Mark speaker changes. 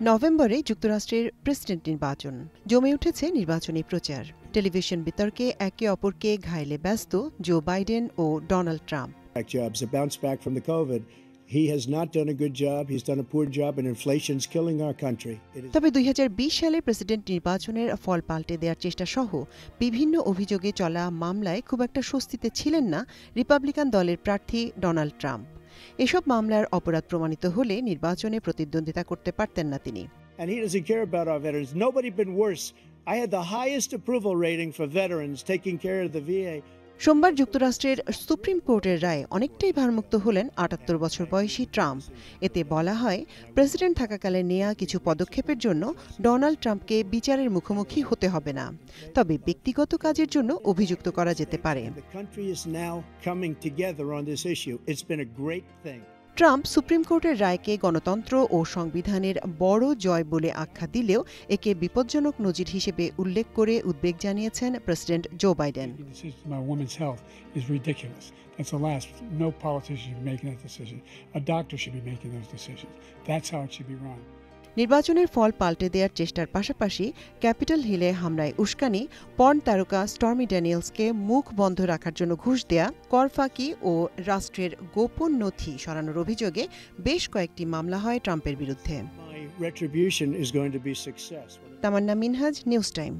Speaker 1: নভেম্বরে যুক্তরাষ্ট্রের প্রেসিডেন্ট নির্বাচন জমে উঠেছে নির্বাচনী প্রচার। টেলিভিশন বিতর্কে একে অপরকে ঘায়েলে ব্যস্ত জো বাইডেন ও Donald Trump.
Speaker 2: Jobs have bounced back from the COVID. He has not done a good job. He's done a poor job, and inflation's killing our country.
Speaker 1: তবে 2020 সালে প্রেসিডেন্ট নির্বাচনের ফল পাল্টে দেওয়ার চেষ্টা সহ বিভিন্ন অভিযোগে চলা মামলায় খুব একটা স্বস্তিতে ছিলেন না রিপাবলিকান দলের প্রার্থী ডোনাল্ড ট্রাম্প। এসব মামলার অপরাধ প্রমাণিত হলে নির্বাচনে প্রতিদ্বন্দ্বিতা করতে পারতেন না তিনি।
Speaker 2: And he doesn't care about our veterans. Nobody been worse. I had the highest approval rating for veterans taking care of the VA.
Speaker 1: সোমবার যুক্তরাষ্ট্রের সুপ্রিম কোর্টের রায়ে অনেকটাই ভারমুক্ত হলেন 78 বছর বয়সী ট্রাম্প। এতে বলা হয়, প্রেসিডেন্ট থাকাকালে নেয়া কিছু পদক্ষেপের জন্য ডোনাল্ড ট্রাম্পকে বিচারের মুখোমুখি হতে হবে না, তবে ব্যক্তিগত কাজের জন্য অভিযুক্ত করা যেতে পারে। ট্রাম্প সুপ্রিম কোর্টের রায়কে গণতন্ত্র ও সংবিধানের বড় জয় বলে আখ্যা দিলেও একে বিপজ্জনক নজির হিসেবে উল্লেখ করে উদ্বেগ জানিয়েছেন প্রেসিডেন্ট জো বাইডেন। নির্বাচনের ফল পাল্টে দেওয়ার চেষ্টার পাশাপাশি ক্যাপিটল হিলে হামলায় উস্কানি, পর্ন তারকা স্টর্মি ড্যানিয়েলসকে মুখ বন্ধ রাখার জন্য ঘুষ দেয়া, কর ফাঁকি ও রাষ্ট্রের গোপন নথি সরানোর অভিযোগে বেশ কয়েকটি মামলা হয় ট্রাম্পের বিরুদ্ধে। তামান্না মিনহাজ, নিউজ টাইম।